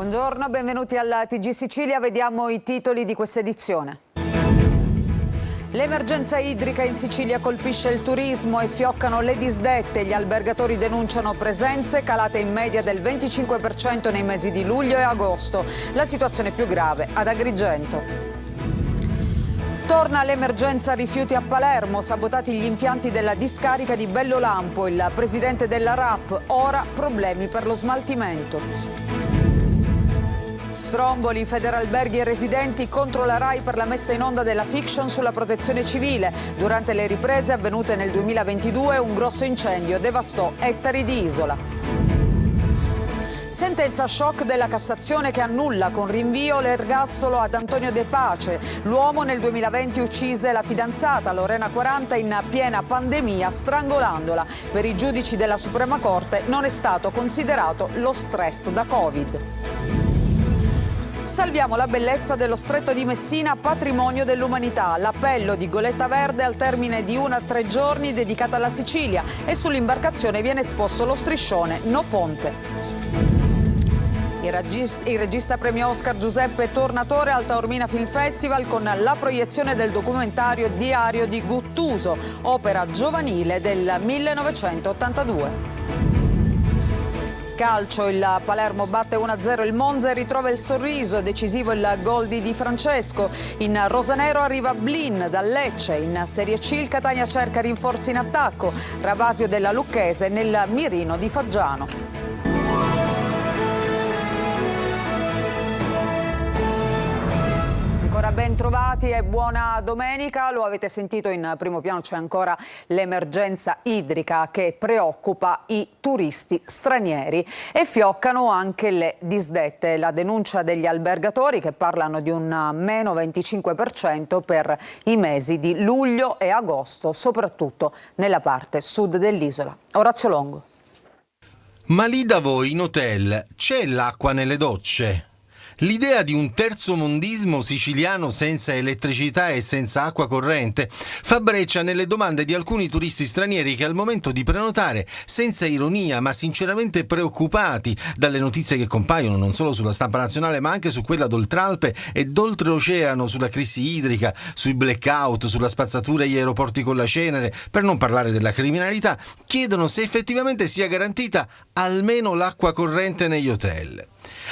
Buongiorno, benvenuti alla TG Sicilia. Vediamo i titoli di questa edizione. L'emergenza idrica in Sicilia colpisce il turismo e fioccano le disdette. Gli albergatori denunciano presenze calate in media del 25% nei mesi di luglio e agosto. La situazione più grave ad Agrigento. Torna l'emergenza rifiuti a Palermo, sabotati gli impianti della discarica di Bellolampo. Il presidente della RAP, ora problemi per lo smaltimento. Stromboli, Federalberghi e residenti contro la RAI per la messa in onda della fiction sulla protezione civile. Durante le riprese avvenute nel 2022 un grosso incendio devastò ettari di isola. Sentenza shock della Cassazione che annulla con rinvio l'ergastolo ad Antonio De Pace. L'uomo nel 2020 uccise la fidanzata Lorena 40 in piena pandemia strangolandola. Per i giudici della Suprema Corte non è stato considerato lo stress da Covid. Salviamo la bellezza dello Stretto di Messina, patrimonio dell'umanità. L'appello di Goletta Verde al termine di 1 a 3 giorni dedicata alla Sicilia e sull'imbarcazione viene esposto lo striscione No Ponte. Il regista premio Oscar Giuseppe Tornatore al Taormina Film Festival con la proiezione del documentario Diario di Guttuso, opera giovanile del 1982. Calcio, il Palermo batte 1-0 il Monza e ritrova il sorriso, decisivo il gol di Di Francesco. In rosanero arriva Blin dal Lecce, in Serie C il Catania cerca rinforzi in attacco, Ravasio della Lucchese nel mirino di Faggiano. Ben trovati e buona domenica. Lo avete sentito, in primo piano c'è ancora l'emergenza idrica che preoccupa i turisti stranieri e fioccano anche le disdette. La denuncia degli albergatori che parlano di un meno 25% per i mesi di luglio e agosto, soprattutto nella parte sud dell'isola. Orazio Longo. Ma lì da voi in hotel c'è l'acqua nelle docce? L'idea di un terzomondismo siciliano senza elettricità e senza acqua corrente fa breccia nelle domande di alcuni turisti stranieri che al momento di prenotare, senza ironia ma sinceramente preoccupati dalle notizie che compaiono non solo sulla stampa nazionale ma anche su quella d'Oltralpe e d'oltreoceano, sulla crisi idrica, sui blackout, sulla spazzatura agli aeroporti con la cenere, per non parlare della criminalità, chiedono se effettivamente sia garantita almeno l'acqua corrente negli hotel.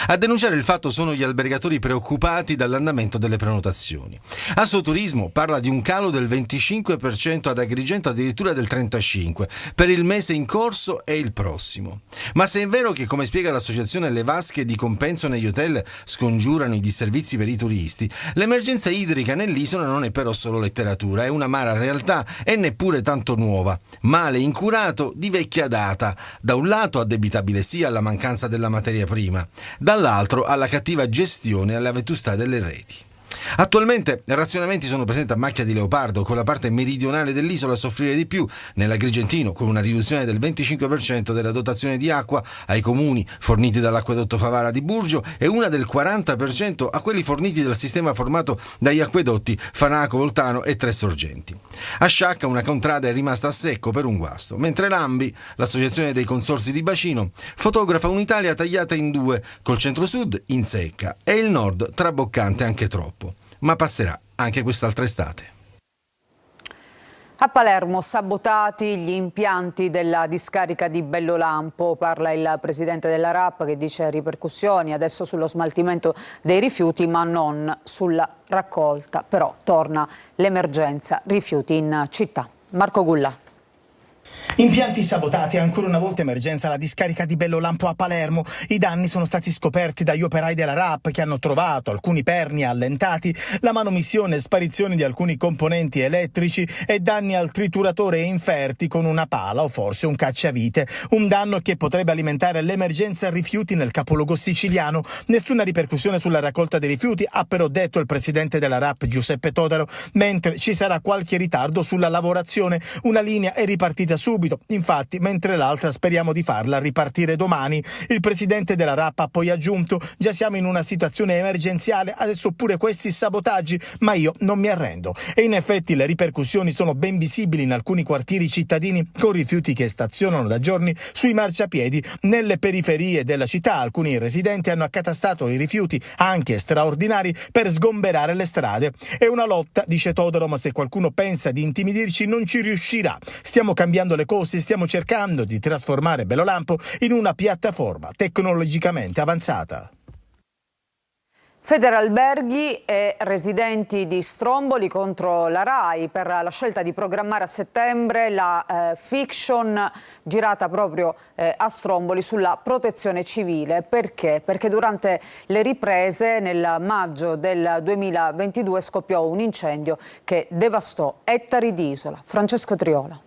A denunciare il fatto sono gli albergatori preoccupati dall'andamento delle prenotazioni. Assoturismo parla di un calo del 25% ad Agrigento, addirittura del 35% per il mese in corso e il prossimo. Ma se è vero che, come spiega l'associazione, le vasche di compenso negli hotel scongiurano i disservizi per i turisti, l'emergenza idrica nell'isola non è però solo letteratura, è un'amara realtà e neppure tanto nuova. Male incurato di vecchia data, da un lato addebitabile sia alla mancanza della materia prima, dall'altro alla cattiva gestione e alla vetustà delle reti. Attualmente razionamenti sono presenti a macchia di leopardo, con la parte meridionale dell'isola a soffrire di più, nell'Agrigentino con una riduzione del 25% della dotazione di acqua ai comuni forniti dall'acquedotto Favara di Burgio e una del 40% a quelli forniti dal sistema formato dagli acquedotti Fanaco, Voltano e Tre Sorgenti. A Sciacca una contrada è rimasta a secco per un guasto, mentre l'ANBI, l'associazione dei consorzi di bacino, fotografa un'Italia tagliata in due, col centro-sud in secca e il nord traboccante anche troppo. Ma passerà anche quest'altra estate. A Palermo sabotati gli impianti della discarica di Bellolampo, parla il presidente della RAP che dice ripercussioni adesso sullo smaltimento dei rifiuti ma non sulla raccolta, però torna l'emergenza rifiuti in città. Marco Gulla. Impianti sabotati, ancora una volta emergenza alla discarica di Bellolampo a Palermo. I danni sono stati scoperti dagli operai della RAP che hanno trovato alcuni perni allentati, la manomissione e sparizione di alcuni componenti elettrici e danni al trituratore inferti con una pala o forse un cacciavite. Un danno che potrebbe alimentare l'emergenza rifiuti nel capoluogo siciliano. Nessuna ripercussione sulla raccolta dei rifiuti, ha però detto il presidente della RAP Giuseppe Todaro, mentre ci sarà qualche ritardo sulla lavorazione. Una linea è ripartita subito. Infatti, mentre l'altra speriamo di farla ripartire domani. Il presidente della RAP ha poi aggiunto: già siamo in una situazione emergenziale, adesso pure questi sabotaggi, ma io non mi arrendo. E in effetti le ripercussioni sono ben visibili in alcuni quartieri cittadini, con rifiuti che stazionano da giorni sui marciapiedi. Nelle periferie della città alcuni residenti hanno accatastato i rifiuti, anche straordinari, per sgomberare le strade. È una lotta, dice Todoro, ma se qualcuno pensa di intimidirci non ci riuscirà. Stiamo cambiando le cose, stiamo cercando di trasformare Bellolampo in una piattaforma tecnologicamente avanzata. Federalberghi e residenti di Stromboli contro la RAI per la scelta di programmare a settembre la fiction girata proprio a Stromboli sulla protezione civile. Perché? Perché durante le riprese nel maggio del 2022 scoppiò un incendio che devastò ettari di isola. Francesco Triola.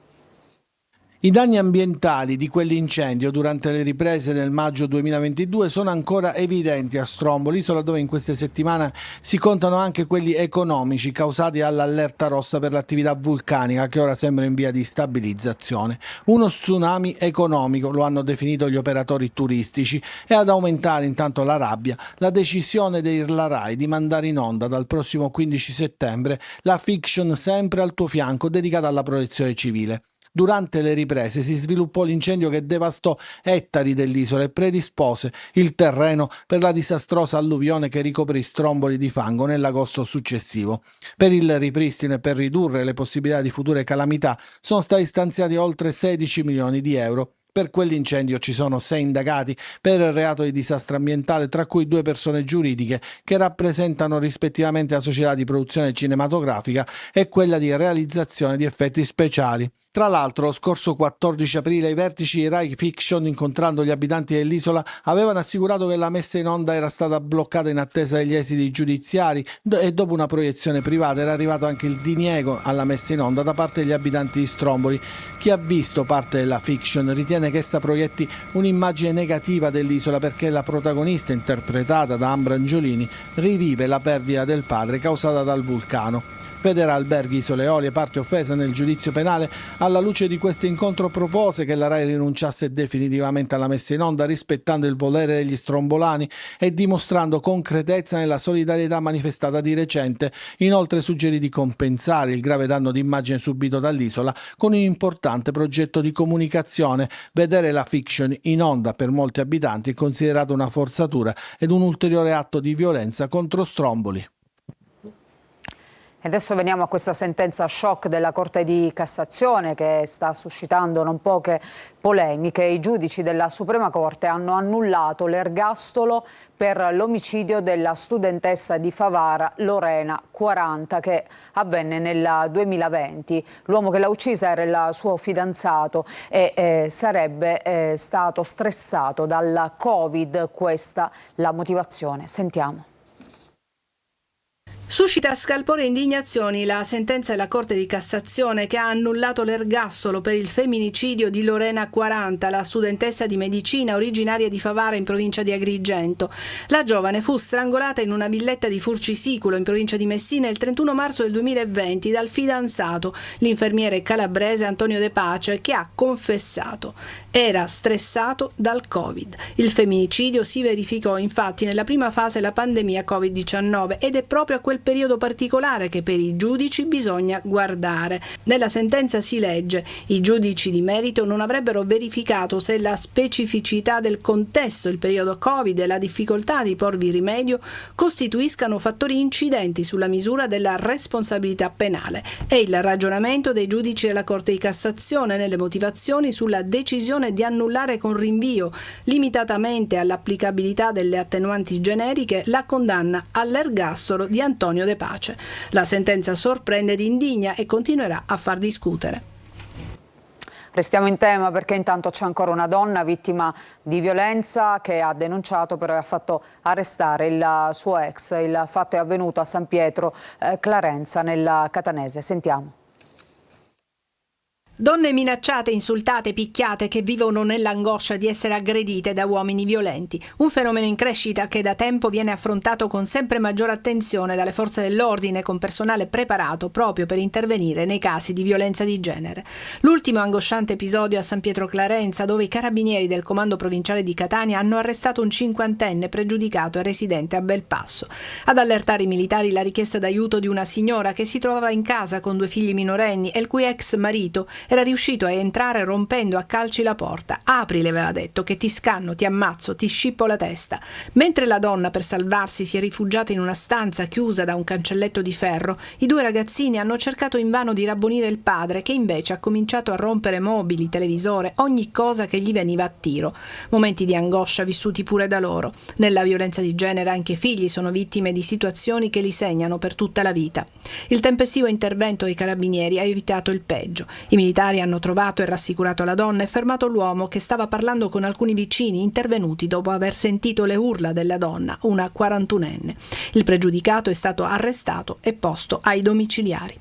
I danni ambientali di quell'incendio durante le riprese nel maggio 2022 sono ancora evidenti a Stromboli, isola dove in queste settimane si contano anche quelli economici causati dall'allerta rossa per l'attività vulcanica che ora sembra in via di stabilizzazione. Uno tsunami economico, lo hanno definito gli operatori turistici, e ad aumentare intanto la rabbia la decisione della RAI di mandare in onda dal prossimo 15 settembre la fiction Sempre al tuo fianco dedicata alla protezione civile. Durante le riprese si sviluppò l'incendio che devastò ettari dell'isola e predispose il terreno per la disastrosa alluvione che ricoprì Stromboli di fango nell'agosto successivo. Per il ripristino e per ridurre le possibilità di future calamità sono stati stanziati oltre 16 milioni di euro. Per quell'incendio ci sono 6 indagati per il reato di disastro ambientale, tra cui 2 persone giuridiche che rappresentano rispettivamente la società di produzione cinematografica e quella di realizzazione di effetti speciali. Tra l'altro, lo scorso 14 aprile i vertici di Rai Fiction, incontrando gli abitanti dell'isola, avevano assicurato che la messa in onda era stata bloccata in attesa degli esiti giudiziari e dopo una proiezione privata era arrivato anche il diniego alla messa in onda da parte degli abitanti di Stromboli. Chi ha visto parte della fiction ritiene che essa proietti un'immagine negativa dell'isola perché la protagonista, interpretata da Ambra Angiolini, rivive la perdita del padre causata dal vulcano. Federalberghi Isole Eolie, parte offesa nel giudizio penale, alla luce di questo incontro propose che la RAI rinunciasse definitivamente alla messa in onda, rispettando il volere degli strombolani e dimostrando concretezza nella solidarietà manifestata di recente. Inoltre suggerì di compensare il grave danno d'immagine subito dall'isola con un importante progetto di comunicazione. Vedere la fiction in onda per molti abitanti è considerato una forzatura ed un ulteriore atto di violenza contro Stromboli. Adesso veniamo a questa sentenza shock della Corte di Cassazione che sta suscitando non poche polemiche. I giudici della Suprema Corte hanno annullato l'ergastolo per l'omicidio della studentessa di Favara, Lorena, 40, che avvenne nel 2020. L'uomo che l'ha uccisa era il suo fidanzato e sarebbe stato stressato dal Covid. Questa la motivazione. Sentiamo. Suscita scalpore e indignazioni la sentenza della Corte di Cassazione che ha annullato l'ergastolo per il femminicidio di Lorena 40, la studentessa di medicina originaria di Favara in provincia di Agrigento. La giovane fu strangolata in una villetta di Furcisiculo in provincia di Messina il 31 marzo del 2020 dal fidanzato, l'infermiere calabrese Antonio De Pace, che ha confessato. Era stressato dal Covid. Il femminicidio si verificò infatti nella prima fase della pandemia Covid-19 ed è proprio a quel periodo particolare che per i giudici bisogna guardare. Nella sentenza si legge: i giudici di merito non avrebbero verificato se la specificità del contesto, il periodo Covid e la difficoltà di porvi rimedio costituiscano fattori incidenti sulla misura della responsabilità penale. È il ragionamento dei giudici della Corte di Cassazione nelle motivazioni sulla decisione di annullare con rinvio, limitatamente all'applicabilità delle attenuanti generiche, la condanna all'ergastolo di Antonio De Pace. La sentenza sorprende ed indigna e continuerà a far discutere. Restiamo in tema perché intanto c'è ancora una donna vittima di violenza che ha denunciato però e ha fatto arrestare il suo ex. Il fatto è avvenuto a San Pietro Clarenza nel Catanese. Sentiamo. Donne minacciate, insultate, picchiate che vivono nell'angoscia di essere aggredite da uomini violenti. Un fenomeno in crescita che da tempo viene affrontato con sempre maggiore attenzione dalle forze dell'ordine, con personale preparato proprio per intervenire nei casi di violenza di genere. L'ultimo angosciante episodio a San Pietro Clarenza, dove i carabinieri del comando provinciale di Catania hanno arrestato un 50enne pregiudicato e residente a Belpasso. Ad allertare i militari la richiesta d'aiuto di una signora che si trovava in casa con 2 figli minorenni e il cui ex marito era riuscito a entrare rompendo a calci la porta. Apri, le aveva detto, che ti scanno, ti ammazzo, ti scippo la testa. Mentre la donna, per salvarsi, si è rifugiata in una stanza chiusa da un cancelletto di ferro, i 2 ragazzini hanno cercato invano di rabbonire il padre, che invece ha cominciato a rompere mobili, televisore, ogni cosa che gli veniva a tiro. Momenti di angoscia vissuti pure da loro. Nella violenza di genere anche i figli sono vittime di situazioni che li segnano per tutta la vita. Il tempestivo intervento dei carabinieri ha evitato il peggio. I militari hanno trovato e rassicurato la donna e fermato l'uomo che stava parlando con alcuni vicini intervenuti dopo aver sentito le urla della donna, una 41enne. Il pregiudicato è stato arrestato e posto ai domiciliari.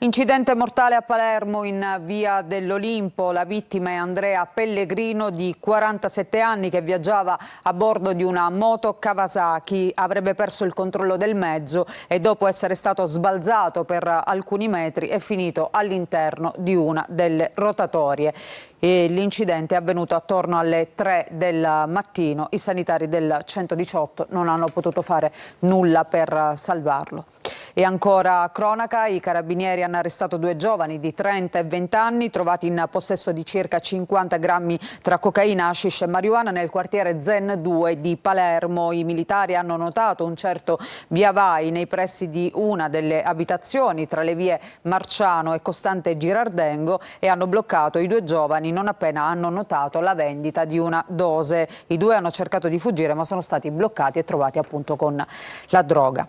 Incidente mortale a Palermo in via dell'Olimpo. La vittima è Andrea Pellegrino, di 47 anni, che viaggiava a bordo di una moto Kawasaki. Avrebbe perso il controllo del mezzo e dopo essere stato sbalzato per alcuni metri è finito all'interno di una delle rotatorie. L'incidente è avvenuto attorno alle 3 del mattino. I sanitari del 118 non hanno potuto fare nulla per salvarlo. E ancora cronaca, i carabinieri hanno arrestato 2 giovani di 30 e 20 anni trovati in possesso di circa 50 grammi tra cocaina, hashish e marijuana nel quartiere Zen 2 di Palermo. I militari hanno notato un certo via vai nei pressi di una delle abitazioni tra le vie Marciano e Costante Girardengo e hanno bloccato i 2 giovani non appena hanno notato la vendita di una dose. I 2 hanno cercato di fuggire ma sono stati bloccati e trovati appunto con la droga.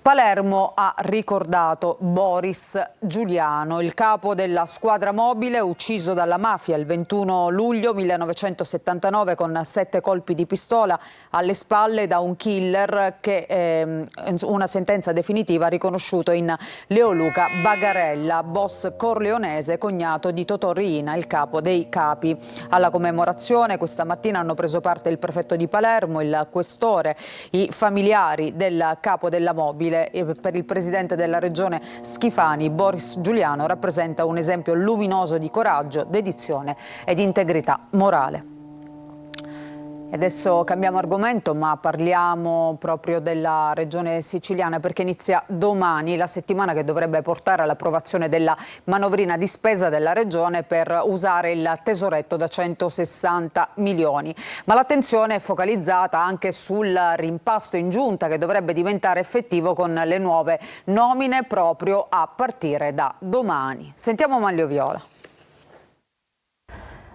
Palermo ha ricordato Boris Giuliano, il capo della squadra mobile ucciso dalla mafia il 21 luglio 1979 con 7 colpi di pistola alle spalle da un killer che una sentenza definitiva ha riconosciuto in Leoluca Bagarella, boss corleonese, cognato di Totò Riina, il capo dei capi. Alla commemorazione questa mattina hanno preso parte il prefetto di Palermo, il questore, i familiari del capo della mobile. E per il presidente della regione Schifani, Boris Giuliano rappresenta un esempio luminoso di coraggio, dedizione e di integrità morale. E adesso cambiamo argomento, ma parliamo proprio della regione siciliana, perché inizia domani la settimana che dovrebbe portare all'approvazione della manovrina di spesa della regione per usare il tesoretto da 160 milioni. Ma l'attenzione è focalizzata anche sul rimpasto in giunta che dovrebbe diventare effettivo con le nuove nomine proprio a partire da domani. Sentiamo Manlio Viola.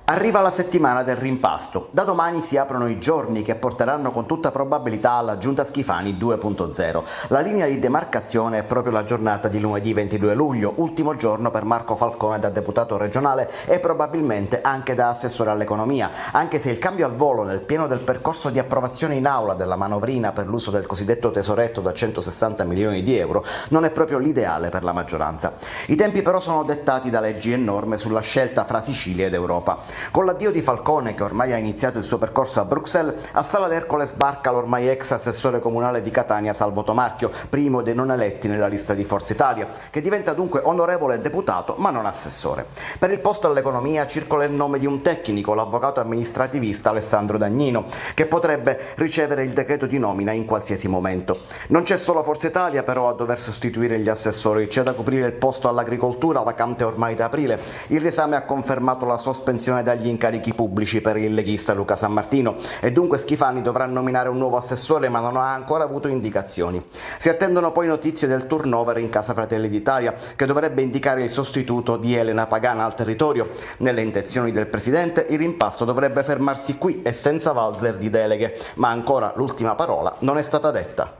Arriva la settimana del rimpasto. Da domani si aprono i giorni che porteranno con tutta probabilità alla Giunta Schifani 2.0. La linea di demarcazione è proprio la giornata di lunedì 22 luglio, ultimo giorno per Marco Falcone da deputato regionale e probabilmente anche da assessore all'economia, anche se il cambio al volo nel pieno del percorso di approvazione in aula della manovrina per l'uso del cosiddetto tesoretto da 160 milioni di euro non è proprio l'ideale per la maggioranza. I tempi però sono dettati da leggi e norme sulla scelta fra Sicilia ed Europa. Con l'addio di Falcone, che ormai ha iniziato il suo percorso a Bruxelles, a Sala d'Ercole sbarca l'ormai ex assessore comunale di Catania Salvo Tomarchio, primo dei non eletti nella lista di Forza Italia, che diventa dunque onorevole deputato ma non assessore. Per il posto all'economia circola il nome di un tecnico, l'avvocato amministrativista Alessandro Dagnino, che potrebbe ricevere il decreto di nomina in qualsiasi momento. Non c'è solo Forza Italia però a dover sostituire gli assessori, c'è da coprire il posto all'agricoltura vacante ormai da aprile. Il riesame ha confermato la sospensione dagli incarichi pubblici per il leghista Luca Sammartino e dunque Schifani dovrà nominare un nuovo assessore ma non ha ancora avuto indicazioni. Si attendono poi notizie del turnover in Casa Fratelli d'Italia, che dovrebbe indicare il sostituto di Elena Pagana al territorio. Nelle intenzioni del presidente il rimpasto dovrebbe fermarsi qui e senza valzer di deleghe, ma ancora l'ultima parola non è stata detta.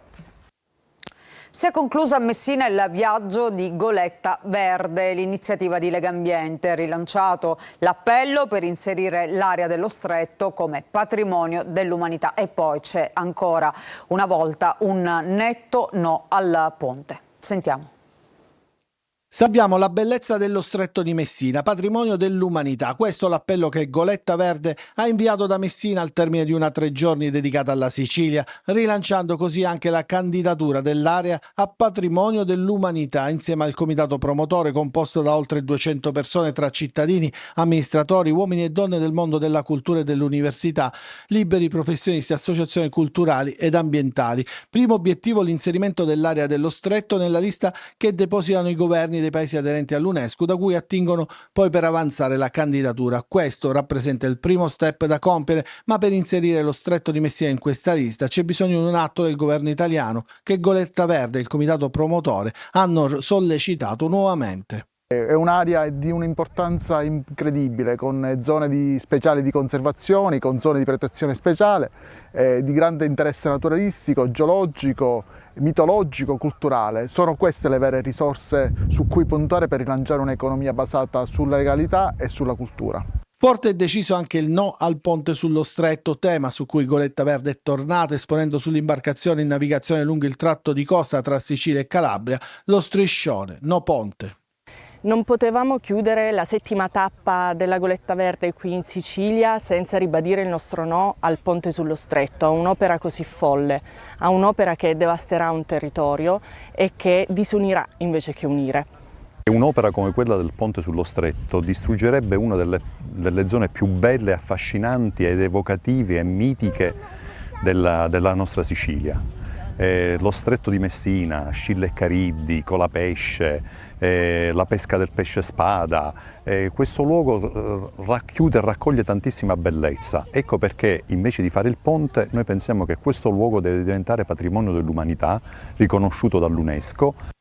Si è conclusa a Messina il viaggio di Goletta Verde, l'iniziativa di Legambiente. Ha rilanciato l'appello per inserire l'area dello Stretto come patrimonio dell'umanità. E poi c'è ancora una volta un netto no al ponte. Sentiamo. Salviamo la bellezza dello Stretto di Messina, patrimonio dell'umanità. Questo è l'appello che Goletta Verde ha inviato da Messina al termine di una 3 giorni dedicata alla Sicilia, rilanciando così anche la candidatura dell'area a patrimonio dell'umanità, insieme al comitato promotore composto da oltre 200 persone tra cittadini, amministratori, uomini e donne del mondo della cultura e dell'università, liberi professionisti, associazioni culturali ed ambientali. Primo obiettivo l'inserimento dell'area dello Stretto nella lista che depositano i governi dei paesi aderenti all'UNESCO, da cui attingono poi per avanzare la candidatura. Questo rappresenta il primo step da compiere, ma per inserire lo Stretto di Messina in questa lista c'è bisogno di un atto del governo italiano che Goletta Verde e il comitato promotore hanno sollecitato nuovamente. È un'area di un'importanza incredibile, con zone speciali di conservazione, con zone di protezione speciale, di grande interesse naturalistico, geologico, mitologico, culturale. Sono queste le vere risorse su cui puntare per rilanciare un'economia basata sulla legalità e sulla cultura. Forte e deciso anche il no al ponte sullo Stretto, tema su cui Goletta Verde è tornata esponendo sull'imbarcazione in navigazione lungo il tratto di costa tra Sicilia e Calabria lo striscione no ponte. Non potevamo chiudere la 7ª tappa della Goletta Verde qui in Sicilia senza ribadire il nostro no al ponte sullo Stretto, a un'opera così folle, a un'opera che devasterà un territorio e che disunirà invece che unire. Un'opera come quella del ponte sullo Stretto distruggerebbe una delle zone più belle, affascinanti ed evocative e mitiche della nostra Sicilia. Lo Stretto di Messina, Scilla e Cariddi, Colapesce, la pesca del pesce spada, questo luogo racchiude e raccoglie tantissima bellezza. Ecco perché invece di fare il ponte noi pensiamo che questo luogo deve diventare patrimonio dell'umanità, riconosciuto dall'UNESCO.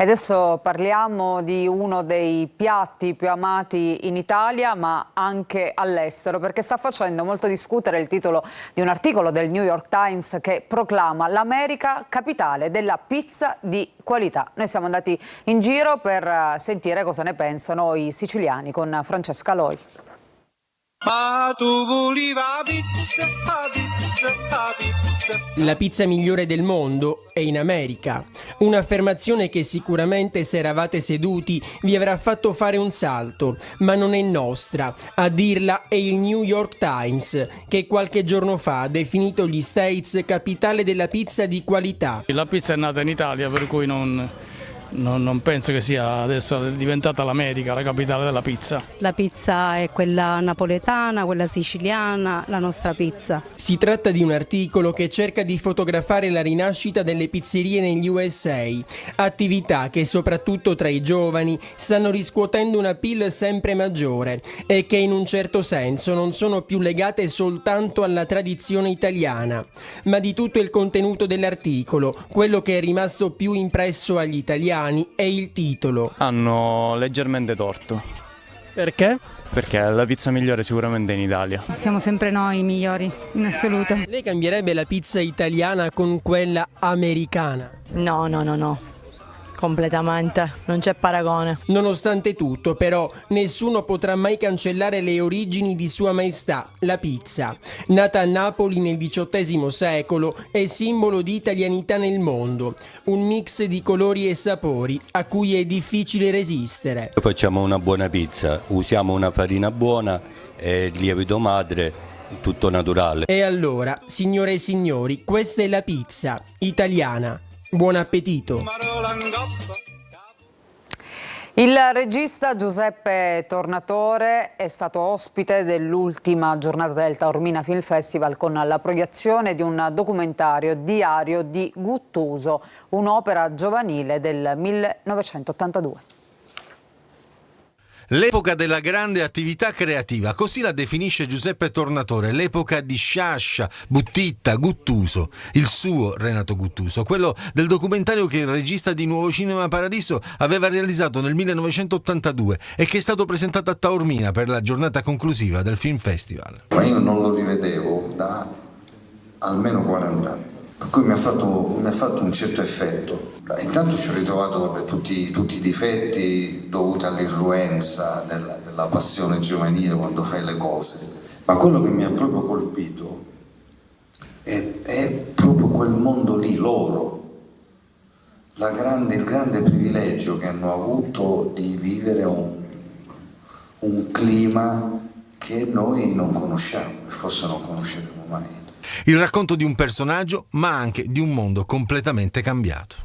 E adesso parliamo di uno dei piatti più amati in Italia, ma anche all'estero, perché sta facendo molto discutere il titolo di un articolo del New York Times che proclama l'America capitale della pizza di qualità. Noi siamo andati in giro per sentire cosa ne pensano i siciliani con Francesca Loi. Ma tu volevi la pizza, la pizza, la pizza. La pizza migliore del mondo è in America. Un'affermazione che sicuramente se eravate seduti vi avrà fatto fare un salto, ma non è nostra. A dirla è il New York Times, che qualche giorno fa ha definito gli States capitale della pizza di qualità. La pizza è nata in Italia, per cui non penso che sia adesso diventata l'America la capitale della pizza. La pizza è quella napoletana, quella siciliana, la nostra pizza. Si tratta di un articolo che cerca di fotografare la rinascita delle pizzerie negli USA, attività che soprattutto tra i giovani stanno riscuotendo un appeal sempre maggiore e che in un certo senso non sono più legate soltanto alla tradizione italiana, ma di tutto il contenuto dell'articolo. Quello che è rimasto più impresso agli italiani è il titolo. Hanno leggermente torto. Perché? Perché la pizza migliore sicuramente è in Italia. Siamo sempre noi i migliori, in assoluto. Lei cambierebbe la pizza italiana con quella americana? No. Completamente, non c'è paragone. Nonostante tutto, però, nessuno potrà mai cancellare le origini di Sua Maestà, la pizza. Nata a Napoli nel XVIII secolo, è simbolo di italianità nel mondo, un mix di colori e sapori a cui è difficile resistere. Facciamo una buona pizza, usiamo una farina buona e lievito madre, tutto naturale. E allora, signore e signori, questa è la pizza italiana. Buon appetito! Il regista Giuseppe Tornatore è stato ospite dell'ultima giornata del Taormina Film Festival con la proiezione di un documentario, Diario di Guttuso, un'opera giovanile del 1982. L'epoca della grande attività creativa, così la definisce Giuseppe Tornatore, l'epoca di Sciascia, Buttitta, Guttuso, il suo Renato Guttuso, quello del documentario che il regista di Nuovo Cinema Paradiso aveva realizzato nel 1982 e che è stato presentato a Taormina per la giornata conclusiva del Film Festival. Ma io non lo rivedevo da almeno 40 anni, per cui mi ha fatto un certo effetto. Intanto ci ho ritrovato tutti i difetti dovuti all'irruenza della passione giovanile quando fai le cose, ma quello che mi ha proprio colpito è proprio quel mondo lì, loro il grande privilegio che hanno avuto di vivere un clima che noi non conosciamo e forse non conosceremo mai. Il racconto di un personaggio, ma anche di un mondo completamente cambiato.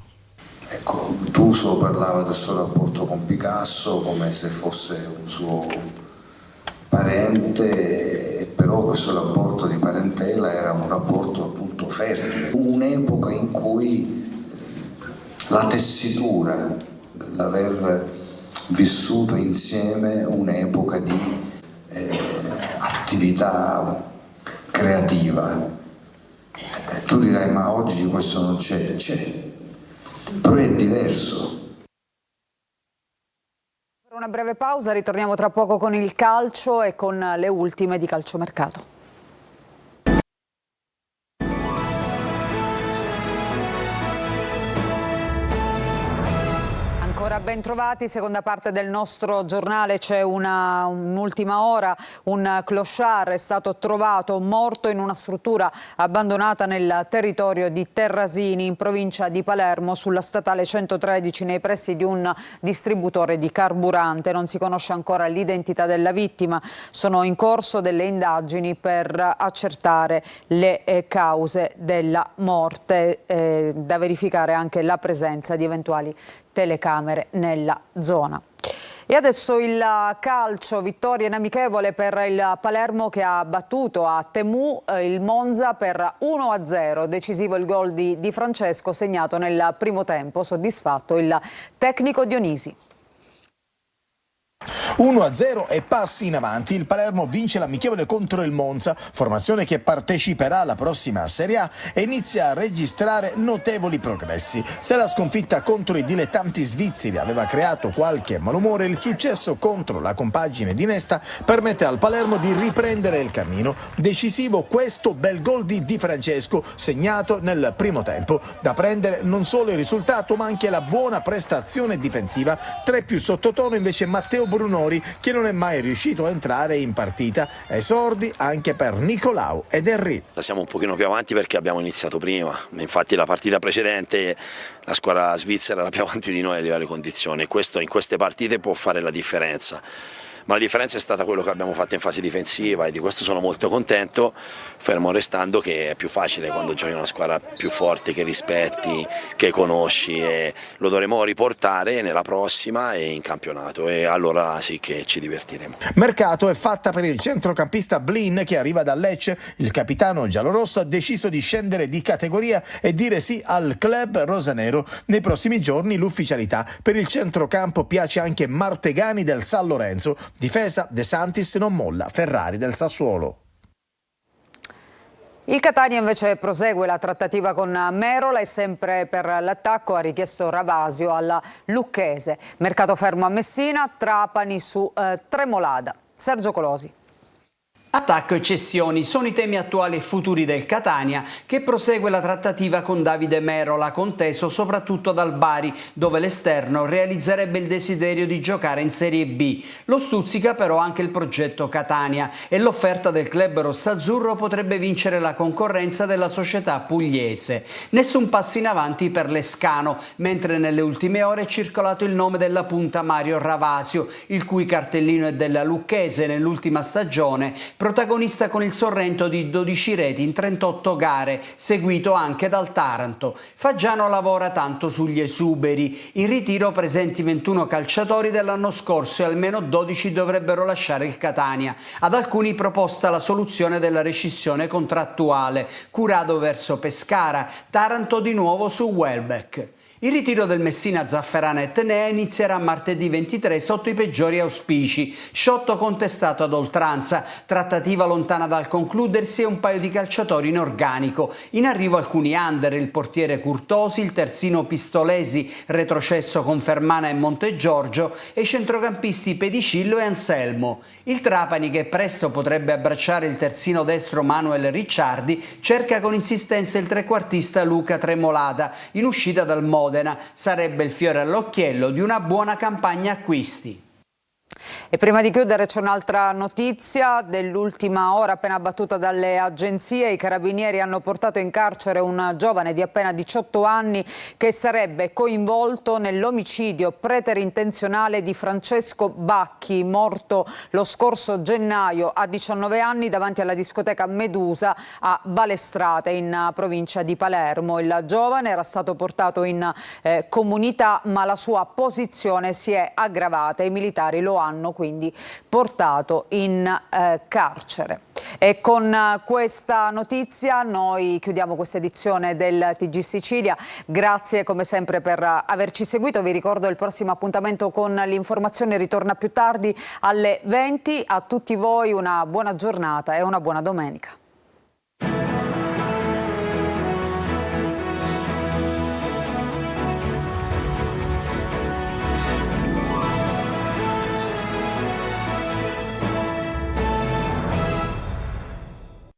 Ecco, Tuso parlava del suo rapporto con Picasso come se fosse un suo parente, però questo rapporto di parentela era un rapporto appunto fertile, un'epoca in cui la tessitura, l'aver vissuto insieme un'epoca di attività creativa. Tu dirai, ma oggi questo non c'è, però è diverso. Per una breve pausa, ritorniamo tra poco con il calcio e con le ultime di calciomercato. Ben trovati, seconda parte del nostro giornale. C'è un'ultima ora, un clochard è stato trovato morto in una struttura abbandonata nel territorio di Terrasini in provincia di Palermo sulla statale 113 nei pressi di un distributore di carburante. Non si conosce ancora l'identità della vittima, sono in corso delle indagini per accertare le cause della morte, da verificare anche la presenza di eventuali telecamere nella zona. E adesso il calcio, vittoria in amichevole per il Palermo che ha battuto a Temu il Monza per 1-0, decisivo il gol di Francesco segnato nel primo tempo, soddisfatto il tecnico Dionisi. 1-0 e passi in avanti. Il Palermo vince l'amichevole contro il Monza, formazione che parteciperà alla prossima Serie A e inizia a registrare notevoli progressi. Se la sconfitta contro i dilettanti svizzeri aveva creato qualche malumore, il successo contro la compagine di Nesta permette al Palermo di riprendere il cammino. Decisivo questo bel gol di Di Francesco, segnato nel primo tempo. Da prendere non solo il risultato ma anche la buona prestazione difensiva. 3 più sottotono invece Matteo Brunori, che non è mai riuscito a entrare in partita. Esordi anche per Nicolau ed Henry. Siamo un pochino più avanti perché abbiamo iniziato prima, infatti la partita precedente la squadra svizzera era più avanti di noi a livello di condizioni, questo in queste partite può fare la differenza. Ma la differenza è stata quello che abbiamo fatto in fase difensiva e di questo sono molto contento, fermo restando che è più facile quando giochi una squadra più forte, che rispetti, che conosci, e lo dovremo riportare nella prossima e in campionato, e allora sì che ci divertiremo. Mercato è fatta per il centrocampista Blin che arriva da Lecce. Il capitano giallorosso ha deciso di scendere di categoria e dire sì al club rosanero. Nei prossimi giorni l'ufficialità per il centrocampo piace anche Martegani del San Lorenzo. Difesa, De Santis non molla, Ferrari del Sassuolo. Il Catania invece prosegue la trattativa con Merola e sempre per l'attacco ha richiesto Ravasio alla Lucchese. Mercato fermo a Messina, Trapani su Tremolada. Sergio Colosi. Attacco e cessioni sono i temi attuali e futuri del Catania, che prosegue la trattativa con Davide Merola, conteso soprattutto dal Bari, dove l'esterno realizzerebbe il desiderio di giocare in Serie B. Lo stuzzica però anche il progetto Catania e l'offerta del club rossazzurro potrebbe vincere la concorrenza della società pugliese. Nessun passo in avanti per l'Escano, mentre nelle ultime ore è circolato il nome della punta Mario Ravasio, il cui cartellino è della Lucchese nell'ultima stagione, protagonista con il Sorrento di 12 reti in 38 gare, seguito anche dal Taranto. Faggiano lavora tanto sugli esuberi. In ritiro presenti 21 calciatori dell'anno scorso e almeno 12 dovrebbero lasciare il Catania. Ad alcuni proposta la soluzione della rescissione contrattuale. Curado verso Pescara, Taranto di nuovo su Welbeck. Il ritiro del Messina Zafferana Etnea inizierà martedì 23 sotto i peggiori auspici. Sciotto contestato ad oltranza, trattativa lontana dal concludersi e un paio di calciatori in organico. In arrivo alcuni under, il portiere Curtosi, il terzino Pistolesi, retrocesso con Fermana e Montegiorgio, e i centrocampisti Pedicillo e Anselmo. Il Trapani, che presto potrebbe abbracciare il terzino destro Manuel Ricciardi, cerca con insistenza il trequartista Luca Tremolada, in uscita dal Modena. Sarebbe il fiore all'occhiello di una buona campagna acquisti. E prima di chiudere c'è un'altra notizia dell'ultima ora appena battuta dalle agenzie. I carabinieri hanno portato in carcere un giovane di appena 18 anni che sarebbe coinvolto nell'omicidio preterintenzionale di Francesco Bacchi, morto lo scorso gennaio a 19 anni davanti alla discoteca Medusa a Balestrate in provincia di Palermo. Il giovane era stato portato in comunità, ma la sua posizione si è aggravata. I militari lo hanno quindi portato in carcere. E con questa notizia noi chiudiamo questa edizione del TG Sicilia. Grazie come sempre per averci seguito. Vi ricordo il prossimo appuntamento con l'informazione ritorna più tardi alle 20. A tutti voi una buona giornata e una buona domenica.